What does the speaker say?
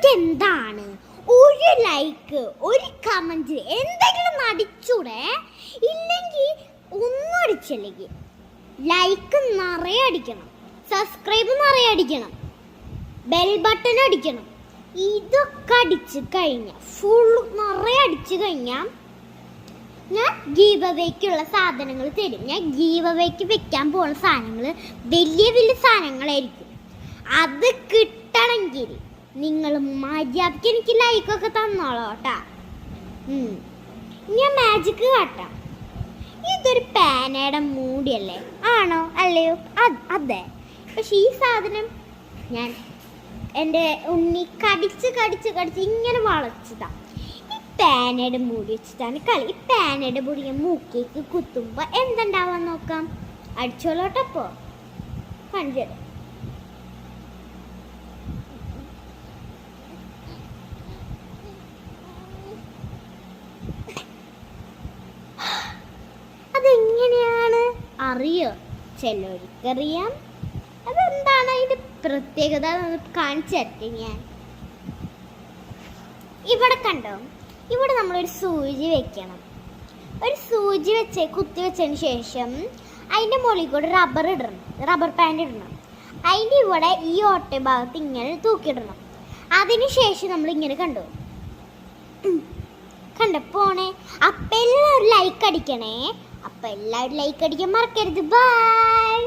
ഇതെന്താണ്? ഒരു ലൈക്ക്, ഒരു കമന്റ് എന്തെങ്കിലും അടിച്ചൂടെ? ഇല്ലെങ്കിൽ ഒന്നും അടിച്ചില്ലെങ്കിൽ ലൈക്ക് നിറയെ അടിക്കണം, സബ്സ്ക്രൈബ് നിറയെ അടിക്കണം, ബെൽ ബട്ടൺ അടിക്കണം. ഇതൊക്കെ അടിച്ചു കഴിഞ്ഞാൽ ഫുൾ നിറയെ അടിച്ചു കഴിഞ്ഞാൽ ഞാൻ ഗീവ് അവേക്കുള്ള സാധനങ്ങൾ തരും. ഞാൻ ഗീവ് അവേക്ക് വെക്കാൻ പോകുന്ന സാധനങ്ങൾ വലിയ വലിയ സാധനങ്ങളായിരിക്കും. അത് കിട്ടണമെങ്കിൽ നിങ്ങൾ മര്യാദയ്ക്ക് എനിക്ക് ലൈക്കൊക്കെ തന്നോളൂ കേട്ടാ. ഞാൻ മാജിക്ക് കാട്ടാം. ഇതൊരു പാനയുടെ മൂടിയല്ലേ? ആണോ അല്ലയോ? അതെ. പക്ഷെ ഈ സാധനം ഞാൻ എൻ്റെ ഉണ്ണി കടിച്ച് കടിച്ച് കടിച്ച് ഇങ്ങനെ വളച്ചതാ. ഈ പാനയുടെ മൂടി വെച്ചിട്ടാണ് കളി. ഈ പാനയുടെ മൂടി ഞാൻ മൂക്കേക്ക് കുത്തുമ്പോൾ എന്തുണ്ടാവാൻ നോക്കാം. അടിച്ചോളോട്ടപ്പോ കണ്ടത്. അതെങ്ങനെയാണ് അറിയോ? ചിലർക്കറിയാം. അതെന്താണ് അതിൻ്റെ പ്രത്യേകത കാണിച്ചു തരട്ടെ ഞാൻ. ഇവിടെ കണ്ടോ, ഇവിടെ നമ്മളൊരു സൂചി വെക്കണം. ഒരു സൂചി കുത്തി വെച്ചതിന് ശേഷം അതിൻ്റെ മുകളിൽ കൂടെ റബ്ബർ പാൻറ് ഇടണം. അതിൻ്റെ ഇവിടെ ഈ ഓട്ട ഭാഗത്ത് ഇങ്ങനെ തൂക്കിയിടണം. അതിന് ശേഷം നമ്മളിങ്ങനെ കണ്ടപ്പോണേ. അപ്പം എല്ലാവരും ലൈക്ക് അടിക്കണേ. അപ്പം എല്ലാവരും ലൈക്ക് അടിക്കാൻ മറക്കരുത്. ബൈ.